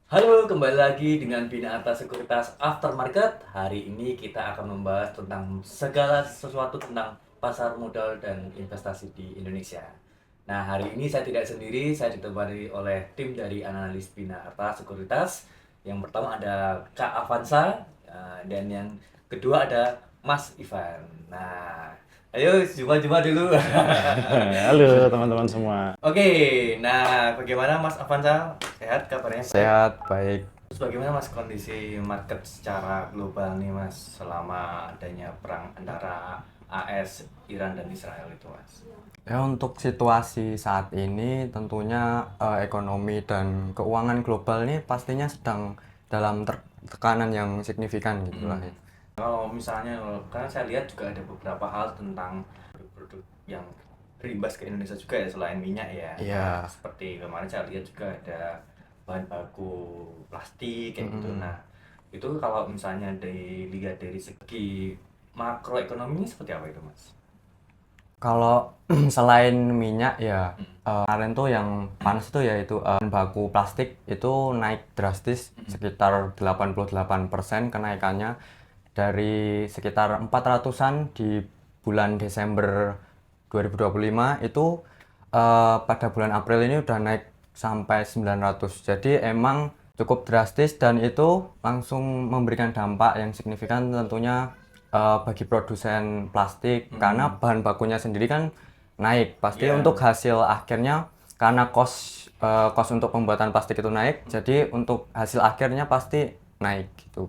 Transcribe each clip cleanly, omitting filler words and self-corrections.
Halo, kembali lagi dengan Binata Sekuritas Aftermarket. Hari ini kita akan membahas tentang segala sesuatu tentang pasar modal dan investasi di Indonesia. Nah, hari ini saya tidak sendiri, saya ditemani oleh tim dari analis Binata Sekuritas. Yang pertama ada Kak Avanza, dan yang kedua ada Mas Ivan. Nah, ayo jumpa-jumpa dulu. Halo teman-teman semua. Oke, nah bagaimana Mas Avanza? Sehat kabarnya? Sehat, baik. Terus bagaimana Mas kondisi market secara global nih Mas selama adanya perang antara AS, Iran dan Israel itu Mas? Ya, untuk situasi saat ini tentunya ekonomi dan keuangan global ini pastinya sedang dalam tekanan yang signifikan gitulah ya. Kalau misalnya, karena saya lihat juga ada beberapa hal tentang produk-produk yang berimbas ke Indonesia juga ya selain minyak ya. Nah, Iya. seperti kemarin saya lihat juga ada bahan baku plastik kayak gitu. Nah, itu kalau misalnya dilihat dari segi makroekonominya seperti apa itu Mas? Kalau selain minyak ya kemarin tuh yang panas itu yaitu bahan baku plastik itu naik drastis sekitar 88% kenaikannya dari sekitar 400-an di bulan Desember 2025 itu pada bulan April ini udah naik sampai 900. Jadi emang cukup drastis dan itu langsung memberikan dampak yang signifikan tentunya bagi produsen plastik karena bahan bakunya sendiri kan naik. Pasti Ya. untuk hasil akhirnya karena kos untuk pembuatan plastik itu naik, jadi untuk hasil akhirnya pasti naik gitu.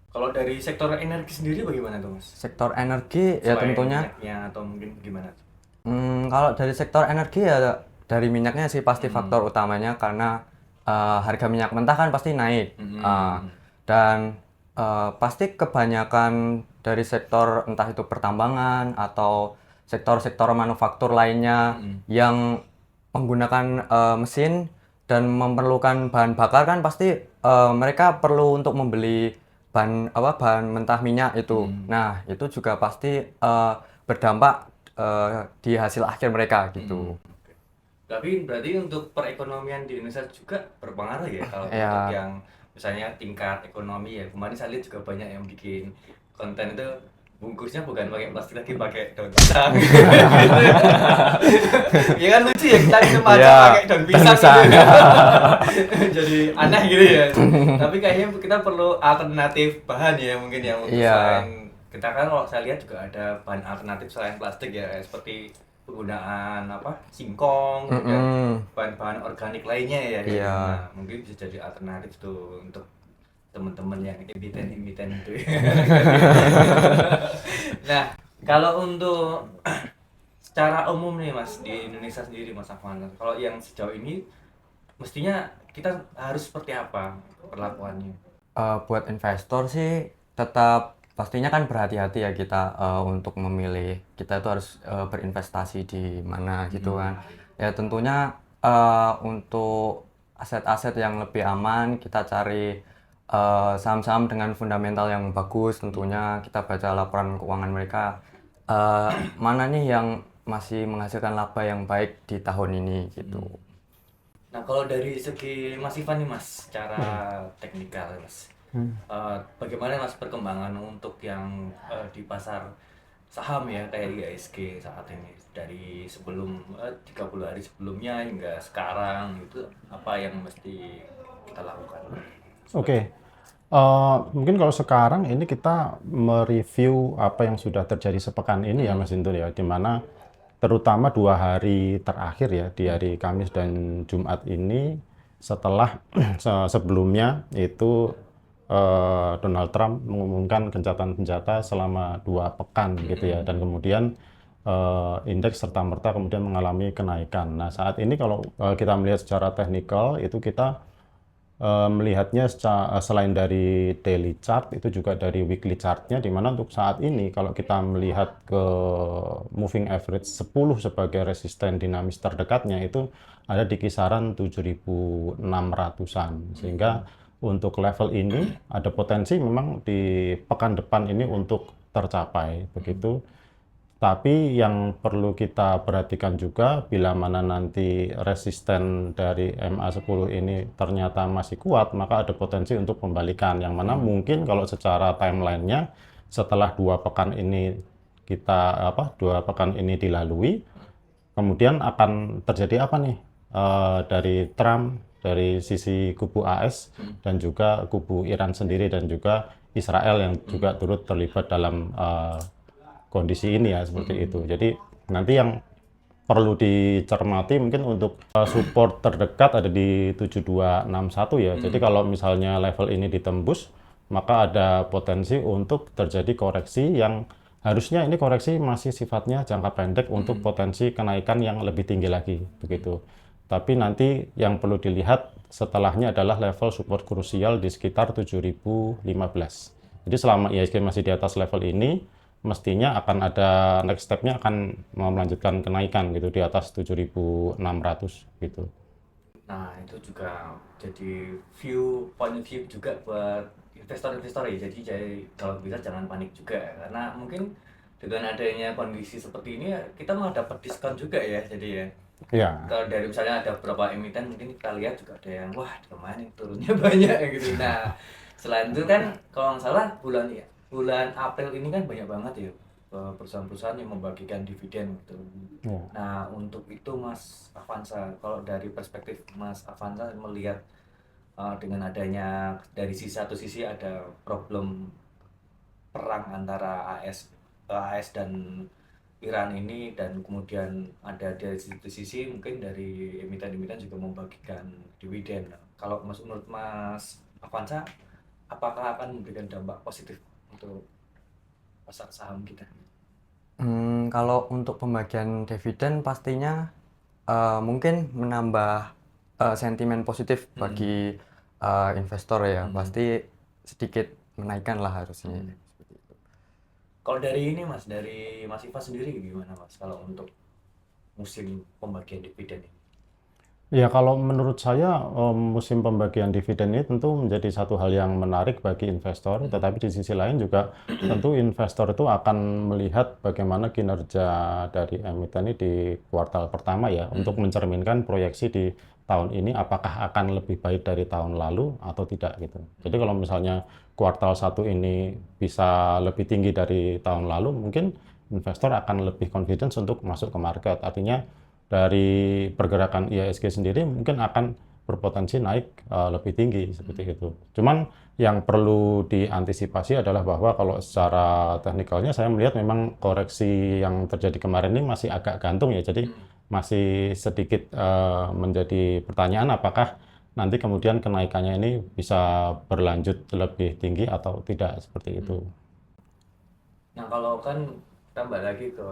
Kalau dari sektor energi sendiri bagaimana tuh Mas? Sektor energi ya Selain tentunya minyaknya atau mungkin gimana tuh? kalau dari sektor energi ya dari minyaknya sih pasti faktor utamanya karena harga minyak mentah kan pasti naik. Eh, dan pasti kebanyakan dari sektor entah itu pertambangan atau sektor-sektor manufaktur lainnya yang menggunakan mesin dan memerlukan bahan bakar kan pasti mereka perlu untuk membeli bahan mentah minyak itu. Nah, itu juga pasti berdampak di hasil akhir mereka gitu. Tapi berarti untuk perekonomian di Indonesia juga berpengaruh ya kalau untuk Ya, yang misalnya tingkat ekonomi ya. Kemarin saya lihat juga banyak yang bikin konten itu bungkusnya bukan pakai plastik lagi pakai daun pisang. Ya kan lucu ya kita itu macam ya, pakai daun dan pisang bisa. gitu. Jadi aneh gitu ya. Tapi kayaknya kita perlu alternatif bahan ya mungkin yang untuk Iya, selain kita kan kalau saya lihat juga ada bahan alternatif selain plastik ya seperti penggunaan apa singkong kemudian mm-mm. bahan-bahan organik lainnya ya kayak gitu. Iya. Nah mungkin bisa jadi alternatif tuh untuk teman-teman yang imiten-imiten itu. Nah kalau untuk secara umum nih Mas di Indonesia sendiri Mas Afwan, kalau yang sejauh ini mestinya kita harus seperti apa perlakuannya? Buat investor sih tetap pastinya kan berhati-hati ya kita untuk memilih kita itu harus berinvestasi di mana gitu kan. Ya tentunya untuk aset-aset yang lebih aman kita cari saham-saham dengan fundamental yang bagus tentunya kita baca laporan keuangan mereka mana nih yang masih menghasilkan laba yang baik di tahun ini gitu. Nah, kalau dari segi Mas Ivan nih Mas, secara teknikal Mas, bagaimana Mas perkembangan untuk yang di pasar saham ya kayak IHSG saat ini dari sebelum 30 hari sebelumnya hingga sekarang itu apa yang mesti kita lakukan? Oke, mungkin kalau sekarang ini kita mereview apa yang sudah terjadi sepekan ini ya Mas Intul ya, di mana terutama 2 hari terakhir ya, di hari Kamis dan Jumat ini setelah sebelumnya itu Donald Trump mengumumkan gencatan senjata selama 2 pekan gitu ya, dan kemudian indeks serta-merta kemudian mengalami kenaikan. Nah saat ini kalau kita melihat secara teknikal itu kita melihatnya selain dari daily chart itu juga dari weekly chartnya, di mana untuk saat ini kalau kita melihat ke moving average 10 sebagai resisten dinamis terdekatnya itu ada di kisaran 7.600-an, sehingga untuk level ini ada potensi memang di pekan depan ini untuk tercapai begitu. Tapi yang perlu kita perhatikan juga bila mana nanti resisten dari MA10 ini ternyata masih kuat, maka ada potensi untuk pembalikan. Yang mana mungkin kalau secara timelinenya setelah 2 pekan ini dua pekan ini dilalui, kemudian akan terjadi apa nih dari Trump, dari sisi kubu AS dan juga kubu Iran sendiri dan juga Israel yang juga turut terlibat dalam kondisi ini ya seperti itu. Jadi nanti yang perlu dicermati mungkin untuk support terdekat ada di 7261 ya. Jadi kalau misalnya level ini ditembus, maka ada potensi untuk terjadi koreksi yang harusnya ini koreksi masih sifatnya jangka pendek untuk potensi kenaikan yang lebih tinggi lagi begitu. Tapi nanti yang perlu dilihat setelahnya adalah level support krusial di sekitar 7015. Jadi selama IHSG masih di atas level ini, mestinya akan ada next step-nya akan melanjutkan kenaikan gitu di atas 7.600 gitu. Nah, itu juga jadi point of view juga buat investor-investor ya. Jadi kalau bisa jangan panik juga ya. Karena mungkin dengan adanya kondisi seperti ini kita malah dapat diskon juga ya. Jadi ya. Ya. Kalau dari misalnya ada beberapa emiten mungkin kita lihat juga ada yang wah lumayan turunnya banyak gitu. Nah, selain itu kan kalau nggak salah bulan April ini kan banyak banget ya perusahaan-perusahaan yang membagikan dividen gitu. Ya. Nah, untuk itu Mas Avanza, kalau dari perspektif Mas Avanza melihat dengan adanya dari satu sisi ada problem perang antara AS dan Iran ini, dan kemudian ada dari satu sisi mungkin dari emiten-emiten juga membagikan dividen. Kalau menurut Mas Avanza, apakah akan memberikan dampak positif untuk pasar saham kita? Kalau untuk pembagian dividen pastinya mungkin menambah sentimen positif bagi investor ya. Pasti sedikit menaikkan lah harusnya. Seperti itu. Kalau dari ini Mas, dari Mas Iva sendiri gimana Mas kalau untuk musim pembagian dividen ini? Ya, kalau menurut saya musim pembagian dividen ini tentu menjadi satu hal yang menarik bagi investor, tetapi di sisi lain juga tentu investor itu akan melihat bagaimana kinerja dari emiten ini di kuartal pertama ya, untuk mencerminkan proyeksi di tahun ini apakah akan lebih baik dari tahun lalu atau tidak gitu. Jadi kalau misalnya kuartal 1 ini bisa lebih tinggi dari tahun lalu, mungkin investor akan lebih confidence untuk masuk ke market. Artinya dari pergerakan IHSG sendiri mungkin akan berpotensi naik lebih tinggi seperti itu. Cuman yang perlu diantisipasi adalah bahwa kalau secara teknikalnya saya melihat memang koreksi yang terjadi kemarin ini masih agak gantung ya. Jadi masih sedikit menjadi pertanyaan apakah nanti kemudian kenaikannya ini bisa berlanjut lebih tinggi atau tidak seperti itu. Nah, kalau kan kita balik lagi ke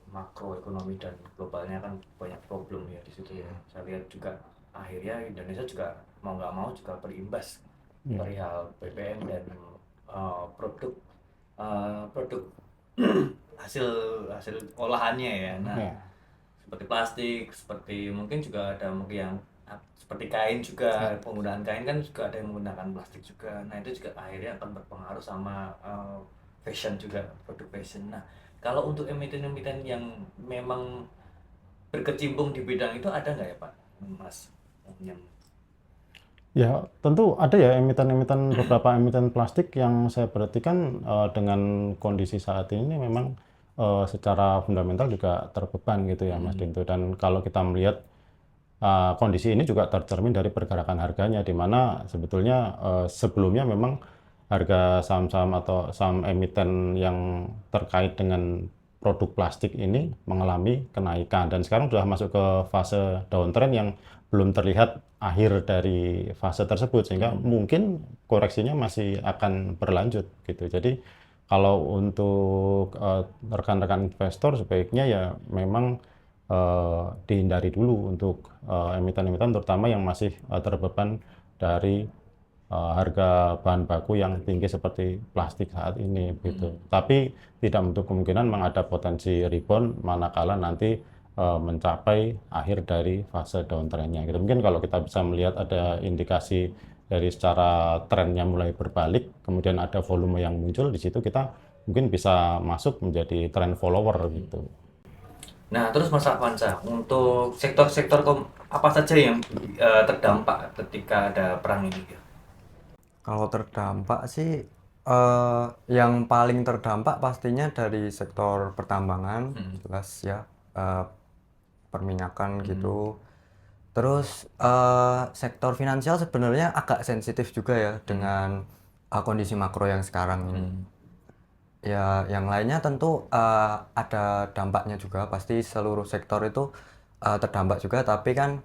makroekonomi dan globalnya kan banyak problem ya di situ ya. Saya lihat juga akhirnya Indonesia juga mau nggak mau juga berimbas perihal BBM dan produk produk hasil olahannya ya. Nah, seperti plastik, seperti mungkin juga ada mungkin yang seperti kain juga, penggunaan kain kan juga ada yang menggunakan plastik juga. Nah, itu juga akhirnya akan berpengaruh sama fashion juga, produk fashion. Nah, kalau untuk emiten-emiten yang memang berkecimpung di bidang itu ada nggak ya Pak, Mas? Ya, tentu ada ya beberapa emiten plastik yang saya perhatikan dengan kondisi saat ini memang secara fundamental juga terbeban gitu ya Mas Dinto. Dan kalau kita melihat kondisi ini juga tercermin dari pergerakan harganya, di mana sebetulnya sebelumnya memang harga saham-saham atau saham emiten yang terkait dengan produk plastik ini mengalami kenaikan dan sekarang sudah masuk ke fase downtrend yang belum terlihat akhir dari fase tersebut, sehingga mungkin koreksinya masih akan berlanjut gitu. Jadi kalau untuk rekan-rekan investor sebaiknya ya memang dihindari dulu untuk emiten-emiten terutama yang masih terbeban dari harga bahan baku yang tinggi seperti plastik saat ini gitu. Tapi tidak menutup kemungkinan memang ada potensi rebound manakala nanti mencapai akhir dari fase downtrend-nya gitu. Mungkin kalau kita bisa melihat ada indikasi dari secara trennya mulai berbalik, kemudian ada volume yang muncul di situ, kita mungkin bisa masuk menjadi trend follower gitu. Nah, terus Mas Avanza, untuk sektor-sektor apa saja yang terdampak ketika ada perang ini? Kalau terdampak sih, yang paling terdampak pastinya dari sektor pertambangan, jelas ya, perminyakan gitu. Terus sektor finansial sebenarnya agak sensitif juga ya dengan kondisi makro yang sekarang ini. Ya, yang lainnya tentu ada dampaknya juga. Pasti seluruh sektor itu terdampak juga, tapi kan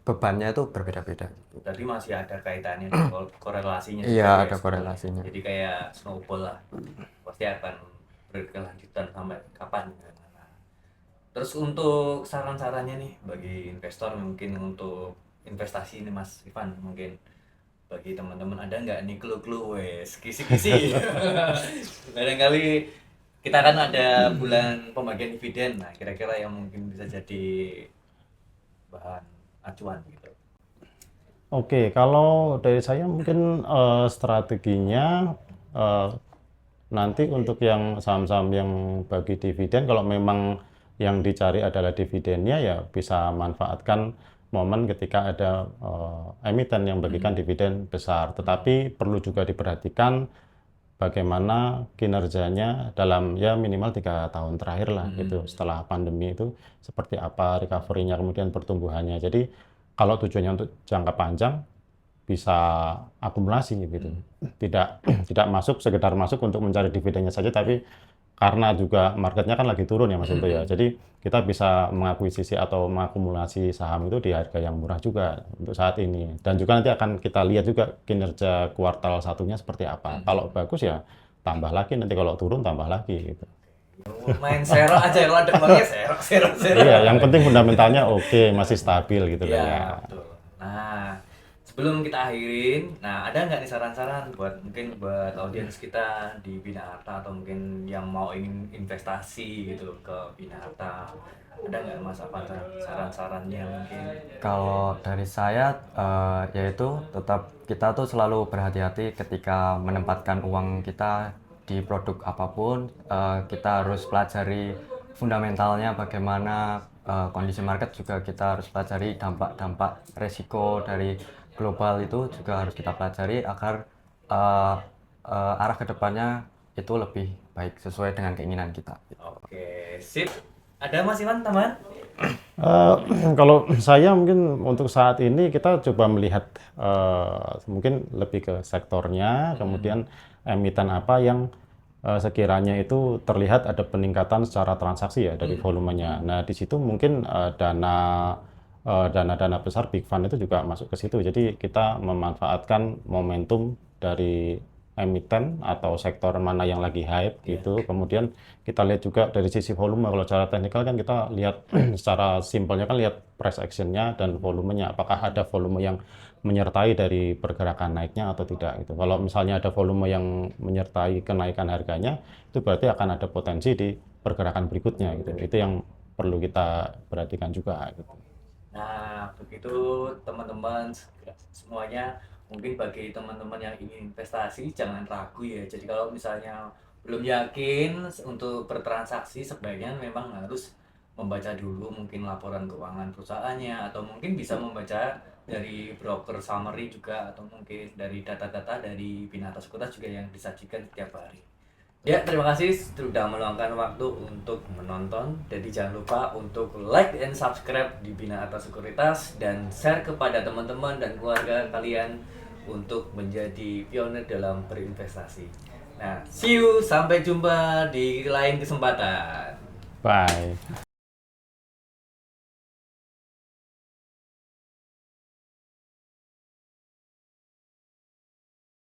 bebannya itu berbeda-beda. Tadi masih ada kaitannya dan korelasinya juga Iya, ya ada sebetulnya. korelasinya. Jadi kayak snowball lah, pasti akan berkelanjutan sampai kapan. Nah, terus untuk saran-sarannya nih bagi investor mungkin untuk investasi ini Mas Ivan, mungkin bagi teman-teman ada nggak nih clue-clue wes kisi-kisi. Barangkali kita kan ada bulan pembagian dividen, nah kira-kira yang mungkin bisa jadi bahan acuan gitu. Oke, kalau dari saya mungkin strateginya eh, nanti untuk yang saham-saham yang bagi dividen, kalau memang yang dicari adalah dividennya, ya bisa manfaatkan momen ketika ada emiten yang bagikan dividen besar. Tetapi perlu juga diperhatikan bagaimana kinerjanya dalam ya minimal 3 tahun terakhir lah gitu, setelah pandemi itu seperti apa recovery-nya, kemudian pertumbuhannya. Jadi kalau tujuannya untuk jangka panjang bisa akumulasi gitu. Tidak tidak masuk sekedar masuk untuk mencari dividennya saja, tapi karena juga marketnya kan lagi turun ya Mas Into ya. Jadi kita bisa mengakuisisi atau mengakumulasi saham itu di harga yang murah juga untuk saat ini. Dan juga nanti akan kita lihat juga kinerja kuartal satunya seperti apa. Kalau bagus ya tambah lagi, nanti kalau turun tambah lagi gitu. Main serok aja, kalau ada uangnya serok. Iya, yang penting fundamentalnya oke, masih stabil gitu loh Iya, ya. betul. Nah, sebelum kita akhirin, nah ada nggak nih saran-saran buat mungkin buat audiens kita di Bina Harta atau mungkin yang mau ingin investasi gitu ke Bina Harta? Ada nggak Mas apa saran-sarannya mungkin? Kalau dari saya, yaitu tetap kita tuh selalu berhati-hati ketika menempatkan uang kita di produk apapun. Kita harus pelajari fundamentalnya bagaimana, kondisi market juga kita harus pelajari, dampak-dampak resiko dari global itu juga harus kita pelajari agar eh, arah kedepannya itu lebih baik sesuai dengan keinginan kita. Oke, sip. Ada Mas Iwan teman? Eh, kalau saya mungkin untuk saat ini kita coba melihat mungkin lebih ke sektornya, kemudian emiten apa yang sekiranya itu terlihat ada peningkatan secara transaksi ya dari volumenya. Nah, di situ mungkin dana-dana besar big fund itu juga masuk ke situ. Jadi kita memanfaatkan momentum dari emiten atau sektor mana yang lagi hype gitu. Kemudian kita lihat juga dari sisi volume. Kalau secara teknikal kan kita lihat secara simpelnya kan lihat price actionnya dan volumenya. Apakah ada volume yang menyertai dari pergerakan naiknya atau tidak gitu. Kalau misalnya ada volume yang menyertai kenaikan harganya, itu berarti akan ada potensi di pergerakan berikutnya gitu. Itu yang perlu kita perhatikan juga gitu. Nah, begitu teman-teman semuanya, mungkin bagi teman-teman yang ingin investasi jangan ragu ya. Jadi kalau misalnya belum yakin untuk bertransaksi, sebaiknya memang harus membaca dulu mungkin laporan keuangan perusahaannya, atau mungkin bisa membaca dari broker summary juga, atau mungkin dari data-data dari Bina Harta Sekuritas juga yang disajikan setiap hari. Ya, terima kasih sudah meluangkan waktu untuk menonton. Jadi jangan lupa untuk like dan subscribe di Bina Harta Sekuritas dan share kepada teman-teman dan keluarga kalian untuk menjadi pionir dalam berinvestasi. Nah, see you, sampai jumpa di lain kesempatan. Bye.